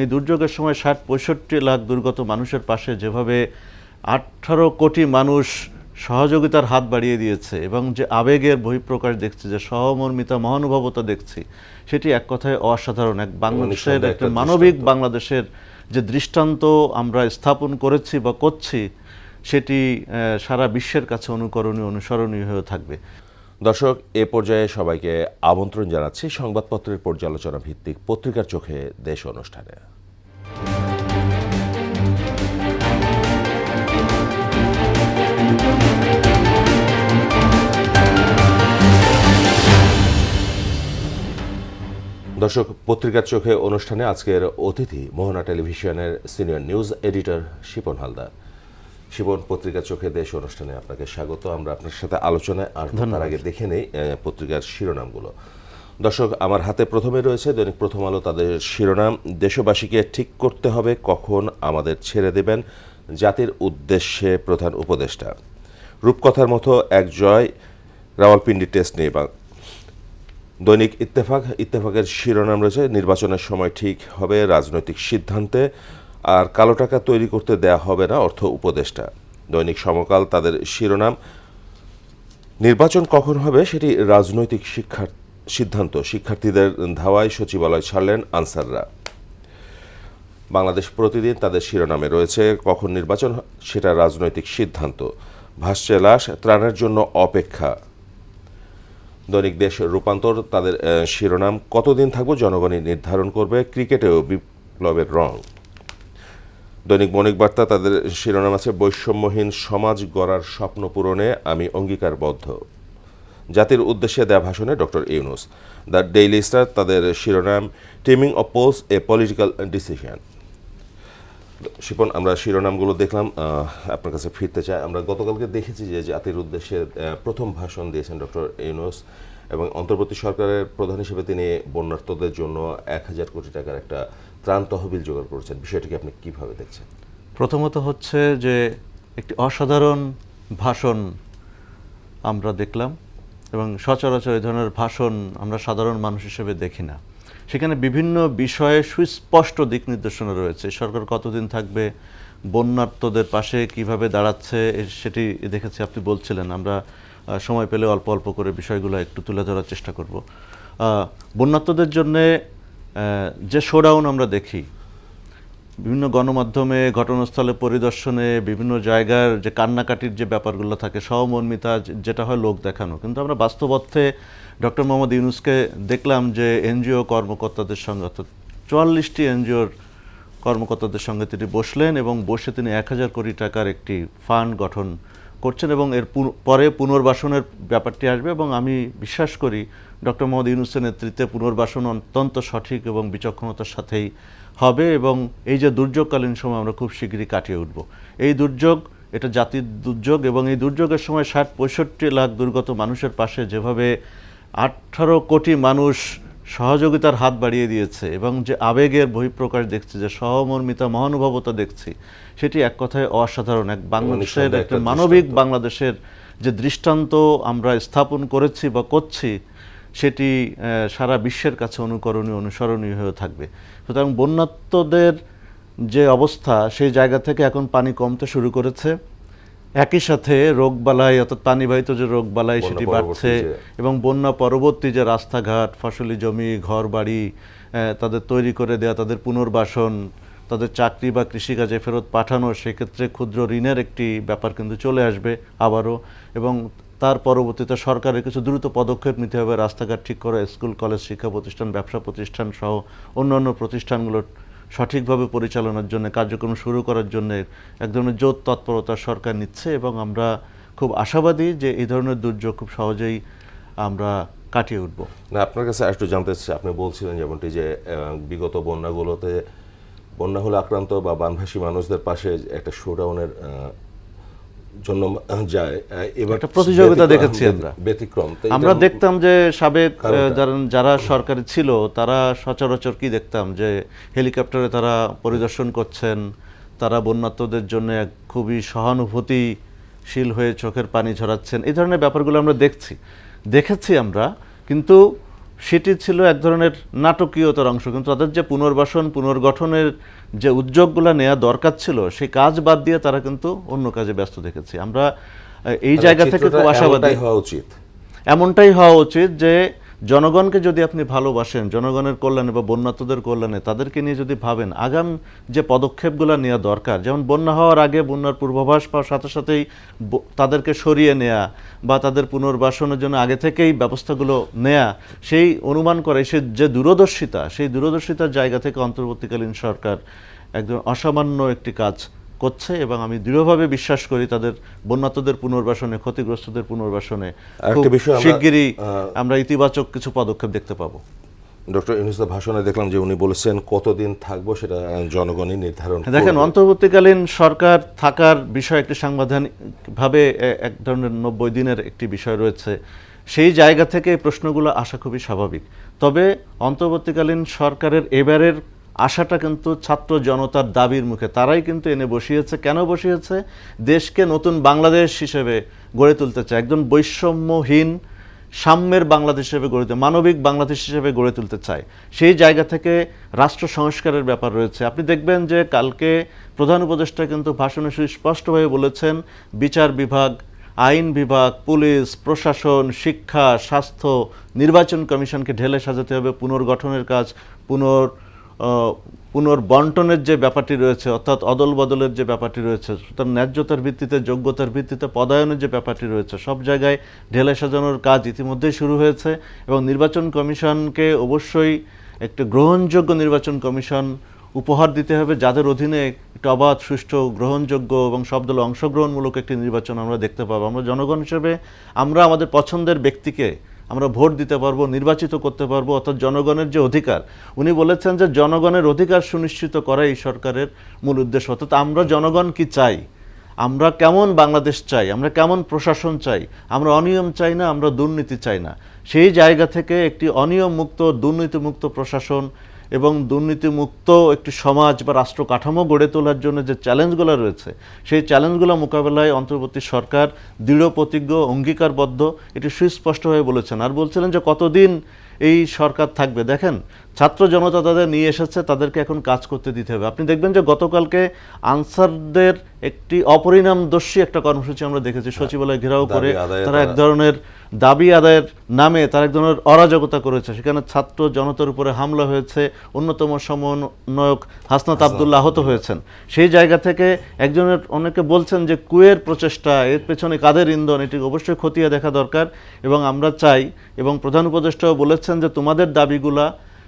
এই দুর্যোগের সময় ৬০-৬৫ লাখ দুর্গত মানুষের পাশে যেভাবে ১৮ কোটি মানুষ সহযোগিতার হাত বাড়িয়ে দিয়েছে এবং যে আবেগের বহিঃপ্রকাশ দেখছি, যে সহমর্মিতা মহানুভবতা দেখছি, সেটি এক কথায় অসাধারণ। এক বাংলাদেশের একটা মানবিক বাংলাদেশের যে দৃষ্টান্ত আমরা স্থাপন করেছি বা করছি, সেটি সারা বিশ্বের কাছে অনুকরণীয়, অনুসরণীয় হয়ে থাকবে। দর্শক, এ পর্যায়ে সবাইকে আমন্ত্রণ জানাচ্ছি সংবাদপত্রের পর্যালোচনা ভিত্তিক পত্রিকার চোখে দেশ অনুষ্ঠানে। দর্শক, পত্রিকার চোখে অনুষ্ঠানে আজকের অতিথি মোহনা টেলিভিশনের senior news editor Shipon Haldar. Shipon, পত্রিকার চোখে দেশ অনুষ্ঠানে আপনাকে স্বাগত। আমরা আপনার সাথে আলোচনায় আসবো, তার আগে দেখে নেই পত্রিকার শিরোনামগুলো। দর্শক, আমার হাতে প্রথমে রয়েছে দৈনিক প্রথম আলো। তাদের শিরোনাম: দেশবাসীকে ঠিক করতে হবে কখন আমাদের ছেড়ে দেবেন, জাতির উদ্দেশ্যে প্রধান উপদেষ্টা। রূপকথার মতো এক জয় রাওয়ালপিন্ডি টেস্ট নিয়ে। দৈনিক ইত্তেফাকের শিরোনাম রয়েছে: নির্বাচনের সময় ঠিক হবে রাজনৈতিক সিদ্ধান্তে, আর কালো টাকা তৈরি করতে দেয়া হবে না অর্থ উপদেষ্টা। দৈনিক সমকাল তাদের শিরোনাম: নির্বাচন কখন হবে সেটি রাজনৈতিক সিদ্ধান্ত, শিক্ষার্থীদের ধাওয়ায় সচিবালয় ছাড়লেন আনসাররা। বাংলাদেশ প্রতিদিন তাদের শিরোনামে রয়েছে: কখন নির্বাচন সেটা রাজনৈতিক সিদ্ধান্ত, ভাসছে লাশ, ত্রাণের জন্য অপেক্ষা। দৈনিক দেশ রূপান্তর তাদের শিরোনাম: কতদিন থাকবো জনগণই নির্ধারণ করবে, ক্রিকেটেও বিপ্লবের রং। দৈনিক বণিক বার্তা তাদের শিরোনাম আছে: বৈষম্যহীন সমাজ গড়ার স্বপ্ন পূরণে আমি অঙ্গীকারবদ্ধ। জাতির উদ্দেশ্যে দেয়া ভাষণে doctor Yunus. The Daily Star তাদের শিরোনাম: timing oppose a political decision. Shipon, আমরা শিরোনামগুলো দেখলাম, আপনার কাছে ফিরতে চাই। আমরা গতকালকে দেখেছি যে জাতির উদ্দেশ্যে প্রথম ভাষণ দিয়েছেন ডক্টর ইউনূস, এবং অন্তর্বর্তী সরকারের প্রধান হিসেবে তিনি বন্যার্তদের জন্য ১,০০০ কোটি টাকার একটা ত্রাণ তহবিল জোগাড় করেছেন। বিষয়টিকে আপনি কিভাবে দেখছেন? প্রথমত হচ্ছে যে একটি অসাধারণ ভাষণ আমরা দেখলাম, এবং সচরাচর এই ধরনের ভাষণ আমরা সাধারণ মানুষ হিসেবে দেখি না। সেখানে বিভিন্ন বিষয়ে সুস্পষ্ট দিক নির্দেশনা রয়েছে। সরকার কতদিন থাকবে, বন্যার্তদের পাশে কিভাবে দাঁড়াচ্ছে, সেটি দেখেছি। আপনি বলছিলেন, আমরা সময় পেলে অল্প অল্প করে বিষয়গুলো একটু তুলে ধরার চেষ্টা করব। বন্যার্তদের জন্যে যে শোডাউন আমরা দেখি, বিভিন্ন গণমাধ্যমে, ঘটনাস্থলে পরিদর্শনে, বিভিন্ন জায়গার যে কান্নাকাটির যে ব্যাপারগুলো থাকে, সহমর্মিতা যেটা হয় লোক দেখানো, কিন্তু আমরা বাস্তব অর্থে ডক্টর মোহাম্মদ ইউনূসকে দেখলাম যে এনজিও কর্মকর্তাদের সঙ্গে, অর্থাৎ ৪৪টি এনজিওর কর্মকর্তাদের সঙ্গে তিনি বসলেন এবং বসে তিনি ১,০০০ কোটি টাকার একটি ফান্ড গঠন করছেন, এবং এর পরে পুনর্বাসনের ব্যাপারটি আসবে। এবং আমি বিশ্বাস করি ডক্টর মোহাম্মদ ইউনূসের নেতৃত্বে পুনর্বাসন অত্যন্ত সঠিক এবং বিচক্ষণতার সাথেই হবে, এবং এই যে দুর্যোগকালীন সময় আমরা খুব শীঘ্রই কাটিয়ে উঠব। এই দুর্যোগ, এটা জাতির দুর্যোগ, এবং এই দুর্যোগের সময় ৬০-৬৫ লাখ দুর্গত মানুষের পাশে যেভাবে ১৮ কোটি মানুষ সহযোগিতার হাত বাড়িয়ে দিয়েছে এবং যে আবেগের বহিঃপ্রকাশ দেখছি, যে সহমর্মিতা মহানুভবতা দেখছি, সেটি এক কথায় অসাধারণ। এক বাংলাদেশের একটা মানবিক বাংলাদেশের যে দৃষ্টান্ত আমরা স্থাপন করেছি বা করছি, সেটি সারা বিশ্বের কাছে অনুকরণীয়, অনুসরণীয় হয়ে থাকবে। সুতরাং বন্যার্তদের যে অবস্থা, সেই জায়গা থেকে এখন পানি কমতে শুরু করেছে। একই সাথে রোগবালাই, অর্থাৎ পানিবাহিত যে রোগবালাই, সেটি বাড়ছে, এবং বন্যা পরবর্তী যে রাস্তাঘাট, ফসলি জমি, ঘর বাড়ি তাদের তৈরি করে দেওয়া, তাদের পুনর্বাসন, তাদের চাকরি বা কৃষিকাজে ফেরত পাঠানো, সেক্ষেত্রে ক্ষুদ্র ঋণের একটি ব্যাপার কিন্তু চলে আসবে আবারও, এবং তার পরবর্তীতে সরকারের কিছু দ্রুত পদক্ষেপ নিতে হবে। রাস্তাঘাট ঠিক করা, স্কুল, কলেজ, শিক্ষা প্রতিষ্ঠান, ব্যবসা প্রতিষ্ঠান সহ অন্যান্য প্রতিষ্ঠানগুলোর সঠিকভাবে পরিচালনার জন্য, কার্যক্রম শুরু করার জন্য এক ধরনের জোর তৎপরতা সরকার নিচ্ছে, এবং আমরা খুব আশাবাদী যে এই ধরনের দুর্যোগ খুব সহজেই আমরা কাটিয়ে উঠব। না, আপনার কাছে একটু জানতে চাচ্ছি, আপনি বলছিলেন যেমনটি যে বিগত বন্যাগুলোতে বন্যা হলে আক্রান্ত বা বানভাসী মানুষদের পাশে একটা শোডাউনের জন্য যায়, এবার একটা প্রতিযোগিতা দেখেছি ব্যতিক্রম। আমরা দেখতাম যে সাবেক যারা সরকারি ছিল, তারা সচরাচর কি দেখতাম যে হেলিকপ্টারে তারা পরিদর্শন করছেন, তারা বন্যার্তদের জন্য খুবই সহানুভূতিশীল হয়ে চোখের পানি ঝরাচ্ছেন। এই ধরনের ব্যাপারগুলো আমরা দেখেছি আমরা, কিন্তু সেটি ছিল এক ধরনের নাটকীয়তার অংশ, কিন্তু তাদের যে পুনর্বাসন পুনর্গঠনের যে উদ্যোগগুলো নেওয়া দরকার ছিল সেই কাজ বাদ দিয়ে তারা কিন্তু অন্য কাজে ব্যস্ত দেখেছি। আমরা এই জায়গা থেকে খুব আশাবাদী, হওয়া উচিত, এমনটাই হওয়া উচিত যে জনগণকে যদি আপনি ভালোবাসেন, জনগণের কল্যাণে বা বন্যার্তদের কল্যাণে তাদেরকে নিয়ে যদি ভাবেন, আগাম যে পদক্ষেপগুলো নেওয়া দরকার, যেমন বন্যা হওয়ার আগে বন্যার পূর্বাভাস পাওয়ার সাথে সাথেই তাদেরকে সরিয়ে নেওয়া বা তাদের পুনর্বাসনের জন্য আগে থেকেই ব্যবস্থাগুলো নেওয়া, সেই অনুমান করে সে যে দূরদর্শিতা, সেই দূরদর্শিতার জায়গা থেকে অন্তর্বর্তীকালীন সরকার একদম অসামান্য একটি কাজ করছে এবং আমি দৃঢ়ভাবে বিশ্বাস করি তাদের বন্যার্তদের পুনর্বাসনে, ক্ষতিগ্রস্তদের পুনর্বাসনে আরেকটা বিষয় শিগগিরই আমরা ইতিবাচক কিছু পদক্ষেপ দেখতে পাবো। ডক্টর ইউনূসের ভাষণে দেখলাম যে উনি বলেছেন কতদিন থাকবো সেটা জনগণই নির্ধারণ করবে। দেখেন, অন্তর্বর্তীকালীন সরকার থাকার বিষয় একটি সাংবিধানিকভাবে এক ধরনের 90 দিনের একটি বিষয় রয়েছে, সেই জায়গা থেকে এই প্রশ্নগুলো আসা খুবই স্বাভাবিক। তবে অন্তর্বর্তীকালীন সরকারের এবারের আশাটা কিন্তু ছাত্র জনতার দাবির মুখে, তারাই কিন্তু এনে বসিয়েছে। কেন বসিয়েছে? দেশকে নতুন বাংলাদেশ হিসেবে গড়ে তুলতে চায়, একদম বৈষম্যহীন সাম্যের বাংলাদেশ হিসেবে গড়ে তুলতে, মানবিক বাংলাদেশ হিসেবে গড়ে তুলতে চায়। সেই জায়গা থেকে রাষ্ট্র সংস্কারের ব্যাপার রয়েছে। আপনি দেখবেন যে কালকে প্রধান উপদেষ্টা কিন্তু ভাষণে সুস্পষ্টভাবে বলেছেন বিচার বিভাগ, আইন বিভাগ, পুলিশ, প্রশাসন, শিক্ষা, স্বাস্থ্য, নির্বাচন কমিশনকে ঢেলে সাজাতে হবে, পুনর্গঠনের কাজ, পুনর্বন্টনের যে ব্যাপারটি রয়েছে, অর্থাৎ অদল বদলের যে ব্যাপারটি রয়েছে, সুতরাং ন্যায্যতার ভিত্তিতে, যোগ্যতার ভিত্তিতে পদায়নের যে ব্যাপারটি রয়েছে, সব জায়গায় ঢেলে সাজানোর কাজ ইতিমধ্যেই শুরু হয়েছে এবং নির্বাচন কমিশনকে অবশ্যই একটা গ্রহণযোগ্য নির্বাচন কমিশন উপহার দিতে হবে, যাদের অধীনে একটা অবাধ, সুষ্ঠু, গ্রহণযোগ্য এবং সব দলে অংশগ্রহণমূলক একটি নির্বাচন আমরা দেখতে পাবো। আমরা জনগণ হিসেবে আমরা আমাদের পছন্দের ব্যক্তিকে আমরা ভোট দিতে পারবো, নির্বাচিত করতে পারবো, অর্থাৎ জনগণের যে অধিকার, উনি বলেছেন যে জনগণের অধিকার সুনিশ্চিত করা এই সরকারের মূল উদ্দেশ্য। অর্থাৎ আমরা জনগণ কি চাই, আমরা কেমন বাংলাদেশ চাই, আমরা কেমন প্রশাসন চাই, আমরা অনিয়ম চাই না, আমরা দুর্নীতি চাই না। সেই জায়গা থেকে একটি অনিয়ম মুক্ত, দুর্নীতিমুক্ত প্রশাসন এবং দুর্নীতিমুক্ত একটি সমাজ বা রাষ্ট্র কাঠামো গড়ে তোলার জন্য যে চ্যালেঞ্জগুলো রয়েছে, সেই চ্যালেঞ্জগুলো মোকাবেলায় অন্তর্বর্তী সরকার দৃঢ় প্রতিজ্ঞ, অঙ্গীকারবদ্ধ, এটি সুস্পষ্টভাবে বলেছেন। আর বলছিলেন যে কতদিন এই সরকার থাকবে। দেখেন, ছাত্র জনতা তাদের নিয়ে এসেছে, তাদেরকে এখন কাজ করতে দিতে হবে। আপনি দেখবেন যে গতকালকে আনসারদের একটি অপরিণামদর্শী একটা কর্মসূচি আমরা দেখেছি, সচিবালয় ঘেরাও করে তারা এক ধরনের দাবি আদায়ের নামে তারা এক ধরনের অরাজকতা করেছে। সেখানে ছাত্র জনতার উপরে হামলা হয়েছে, অন্যতম সমন্বয়ক হাসনাত আবদুল্লাহ আহত হয়েছেন। সেই জায়গা থেকে একজনের, অনেকে বলছেন যে কুয়ের প্রচেষ্টা, এর পেছনে কাদের ইন্ধন, এটি অবশ্যই খতিয়ে দেখা দরকার। এবং আমরা চাই, এবং প্রধান উপদেষ্টাও বলেছেন যে তোমাদের দাবিগুলা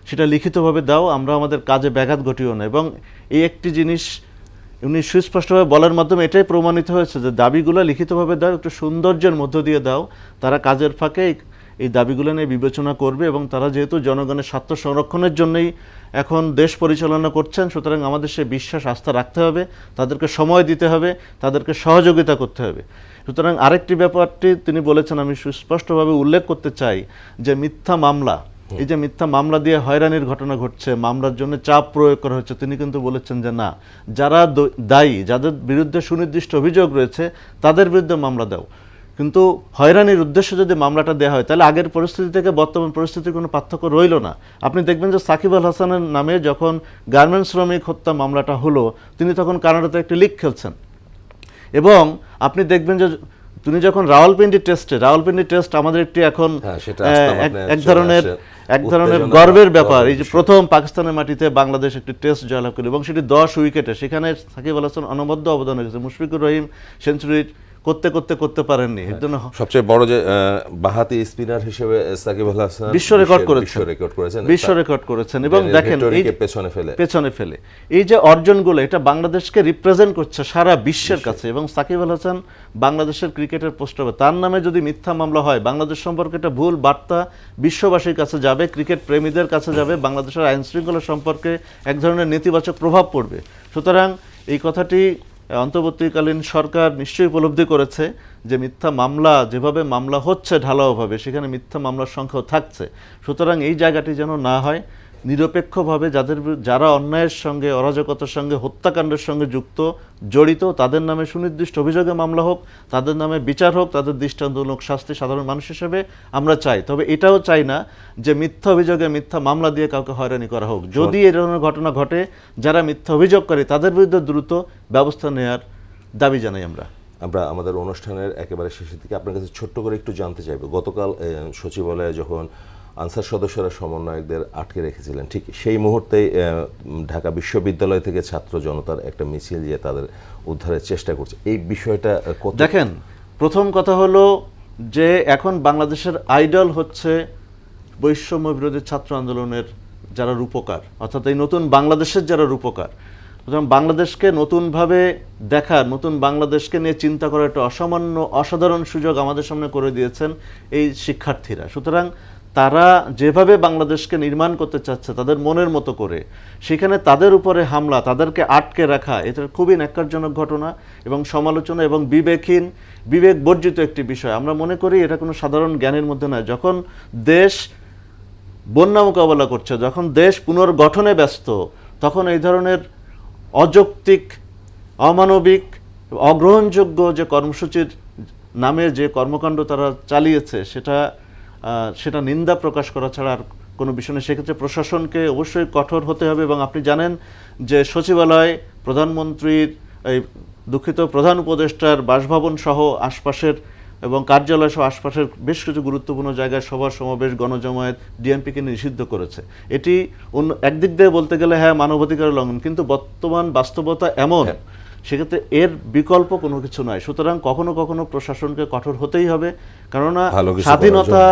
সেটা লিখিতভাবে দাও, আমরা আমাদের কাজে ব্যাঘাত ঘটিও না। এবং এই একটি জিনিস উনি সুস্পষ্টভাবে বলার মাধ্যমে এটাই প্রমাণিত হয়েছে যে দাবিগুলো লিখিতভাবে দাও, একটু সৌন্দর্যের মধ্য দিয়ে দাও, তারা কাজের ফাঁকে এই দাবিগুলো নিয়ে বিবেচনা করবে। এবং তারা যেহেতু জনগণের স্বার্থ সংরক্ষণের জন্যই এখন দেশ পরিচালনা করছেন, সুতরাং আমাদের সে বিশ্বাস, আস্থা রাখতে হবে, তাদেরকে সময় দিতে হবে, তাদেরকে সহযোগিতা করতে হবে। সুতরাং আরেকটি ব্যাপারটি তিনি বলেছেন, আমি সুস্পষ্টভাবে উল্লেখ করতে চাই যে মিথ্যা মামলা, এই যে মিথ্যা মামলা দিয়ে হয়রানির ঘটনা ঘটছে, মামলার জন্য চাপ প্রয়োগ করা হচ্ছে, তিনি কিন্তু বলেছেন যে না, যারা দায়ী, যাদের বিরুদ্ধে সুনির্দিষ্ট অভিযোগ রয়েছে তাদের বিরুদ্ধে মামলা দাও, কিন্তু হয়রানির উদ্দেশ্যে যদি মামলাটা দেওয়া হয় তাহলে আগের পরিস্থিতি থেকে বর্তমান পরিস্থিতির কোনো পার্থক্য রইল না। আপনি দেখবেন যে সাকিব আল হাসানের নামে যখন গার্মেন্টস শ্রমিক হত্যা মামলাটা হলো, তিনি তখন কানাডাতে একটি লিগ খেলছেন। এবং আপনি দেখবেন যে তিনি যখন রাওয়ালপিন্ডি টেস্ট আমাদের একটি এখন এক ধরনের গর্বের ব্যাপার, এই যে প্রথম পাকিস্তানের মাটিতে বাংলাদেশ একটি টেস্ট জয়লাভ করল এবং সেটি 10 উইকেটে, সেখানে সাকিব আল হাসান অনবদ্য অবদান রেখেছে। মুশফিকুর রহিম সেঞ্চুরি করতে পারেননি। এর জন্য সবচেয়ে বড় যে বাঁহাতি স্পিনার হিসেবে সাকিব আল হাসান বিশ্ব রেকর্ড করেছেন। এবং দেখেন, এই পেছনে ফেলে এই যে অর্জনগুলো, এটা বাংলাদেশকে রিপ্রেজেন্ট করছে সারা বিশ্বের কাছে। এবং সাকিব আল হাসান বাংলাদেশের ক্রিকেটের পোস্টার, তার নামে যদি মিথ্যা মামলা হয়, বাংলাদেশ সম্পর্কে একটা ভুল বার্তা বিশ্ববাসীর কাছে যাবে, ক্রিকেট প্রেমীদের কাছে যাবে, বাংলাদেশের আইন শৃঙ্খলা সম্পর্কে এক ধরনের নেতিবাচক প্রভাব পড়বে। সুতরাং এই কথাটি অন্তর্বর্তীকালীন সরকার নিশ্চয়ই উপলব্ধি করেছে যে মিথ্যা মামলা যেভাবে মামলা হচ্ছে ঢালাওভাবে, সেখানে মিথ্যা মামলার সংখ্যাও থাকছে। সুতরাং এই জায়গাটি যেন না হয়, নিরপেক্ষভাবে যারা অন্যায়ের সঙ্গে, অরাজকতার সঙ্গে, হত্যাকাণ্ডের সঙ্গে যুক্ত, জড়িত, তাদের নামে সুনির্দিষ্ট অভিযোগে মামলা হোক, তাদের নামে বিচার হোক, তাদের দৃষ্টান্তমূলক শাস্তি সাধারণ মানুষ হিসেবে আমরা চাই। তবে এটাও চাই না যে মিথ্যা অভিযোগে মিথ্যা মামলা দিয়ে কাউকে হয়রানি করা হোক। যদি এই ধরনের ঘটনা ঘটে, যারা মিথ্যা অভিযোগ করে তাদের বিরুদ্ধে দ্রুত ব্যবস্থা নেওয়ার দাবি জানাই আমরা। আমরা আমাদের অনুষ্ঠানের একেবারে শেষের দিকে আপনার কাছে ছোট্ট করে একটু জানতে চাইব, গতকাল সচিবালয়ে যখন আনসার সদস্যরা সমন্বয়কদের আটকে রেখেছিলেন, ঠিক সেই মুহূর্তেই ঢাকা বিশ্ববিদ্যালয় থেকে ছাত্র জনতার একটা মিছিল দিয়ে তাদের উদ্ধারের চেষ্টা করছে। এই বিষয়টা দেখেন, প্রথম কথা হলো যে এখন বাংলাদেশের আইডল হচ্ছে বৈষম্য বিরোধী ছাত্র আন্দোলনের যারা রূপকার, অর্থাৎ এই নতুন বাংলাদেশের যারা রূপকার, সুতরাং বাংলাদেশকে নতুনভাবে দেখার, নতুন বাংলাদেশকে নিয়ে চিন্তা করার একটা অসাধারণ সুযোগ আমাদের সামনে করে দিয়েছেন এই শিক্ষার্থীরা। সুতরাং তারা যেভাবে বাংলাদেশকে নির্মাণ করতে চাচ্ছে তাদের মনের মতো করে, সেখানে তাদের উপরে হামলা, তাদেরকে আটকে রাখা, এটা খুবই ন্যাক্কারজনক ঘটনা এবং সমালোচনা এবং বিবেকহীন, বিবেক বর্জিত একটি বিষয়। আমরা মনে করি এটা কোনো সাধারণ জ্ঞানের মধ্যে নয়। যখন দেশ বন্যা মোকাবেলা করছে, যখন দেশ পুনর্গঠনে ব্যস্ত, তখন এই ধরনের অযৌক্তিক, অমানবিক, অগ্রহণযোগ্য যে কর্মসূচির নামে যে কর্মকাণ্ড তারা চালিয়েছে, সেটা নিন্দা প্রকাশ করা ছাড়া আর কোনো বিষয় নেই। সেক্ষেত্রে প্রশাসনকে অবশ্যই কঠোর হতে হবে। এবং আপনি জানেন যে সচিবালয়, প্রধানমন্ত্রীর প্রধান উপদেষ্টার বাসভবন সহ আশপাশের এবং কার্যালয় সহ আশপাশের বেশ কিছু গুরুত্বপূর্ণ জায়গায় সভা সমাবেশ, গণজমায়েত ডিএমপিকে নিষিদ্ধ করেছে। এটি একদিক দিয়ে বলতে গেলে হ্যাঁ মানবাধিকার লঙ্ঘন, কিন্তু বর্তমান বাস্তবতা এমন, সেক্ষেত্রে এর বিকল্প কোনো কিছু নয়। সুতরাং কখনো কখনো প্রশাসনকে কঠোর হতেই হবে, কেননা স্বাধীনতা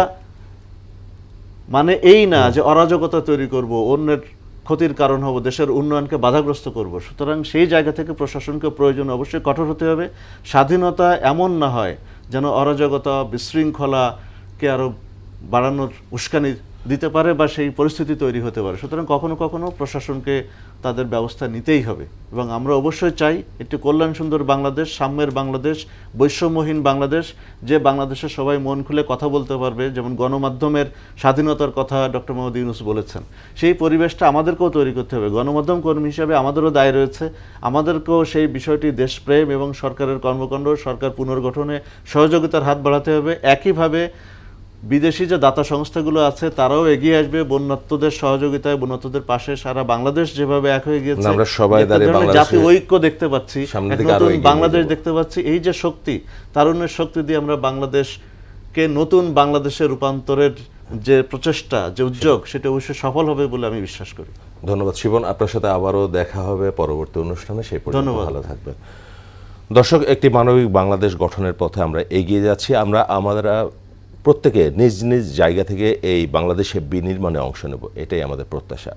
মানে এই না যে অরাজকতা তৈরি করব, অন্যের ক্ষতির কারণ হব, দেশের উন্নয়নকে বাধাগ্রস্ত করব। সুতরাং সেই জায়গা থেকে প্রশাসনকে প্রয়োজন অবশ্যই কঠোর হতে হবে। স্বাধীনতা এমন না হয় যেন অরাজকতা, বিশৃঙ্খলাকে আরো বাড়ানোর উস্কানি দিতে পারে বা সেই পরিস্থিতি তৈরি হতে পারে। সুতরাং কখনো কখনো প্রশাসনকে তাদের ব্যবস্থা নিতেই হবে। এবং আমরা অবশ্যই চাই একটি কল্যাণ সুন্দর বাংলাদেশ, সাম্যের বাংলাদেশ, বৈষম্যহীন বাংলাদেশ, যে বাংলাদেশে সবাই মন খুলে কথা বলতে পারবে। যেমন গণমাধ্যমের স্বাধীনতার কথা ডক্টর মোহাম্মদ ইউনূস বলেছেন, সেই পরিবেশটা আমাদেরকেও তৈরি করতে হবে। গণমাধ্যম কর্মী হিসাবে আমাদেরও দায় রয়েছে, আমাদেরকেও সেই বিষয়টি দেশপ্রেম এবং সরকারের কর্মকাণ্ড, সরকার পুনর্গঠনে সহযোগিতার হাত বাড়াতে হবে। একইভাবে বিদেশি যে দাতা সংস্থাগুলো আছে তারাও এগিয়ে আসবে বন্যার্তদের সহযোগিতায়, বন্যার্তদের পাশে। সারা বাংলাদেশ যেভাবে এক হয়ে গিয়েছে, আমরা সবাই জাতীয় ঐক্য দেখতে পাচ্ছি, বাংলাদেশ দেখতে পাচ্ছি। এই যে শক্তি, তারুণ্যের শক্তি দিয়ে আমরা বাংলাদেশকে নতুন বাংলাদেশে রূপান্তরের যে প্রচেষ্টা, যে উদ্যোগ, সেটা অবশ্যই সফল হবে বলে আমি বিশ্বাস করি। ধন্যবাদ শিবন, আপনার সাথে আবারও দেখা হবে পরবর্তী অনুষ্ঠানে। সেই পর্যন্ত ভালো থাকবেন। দর্শক, একটি মানবিক বাংলাদেশ গঠনের পথে আমরা এগিয়ে যাচ্ছি। আমরা প্রত্যেকে নিজ নিজ জায়গা থেকে এই বাংলাদেশে বিনির্মাণে অংশ নেব, এটাই আমাদের প্রত্যাশা।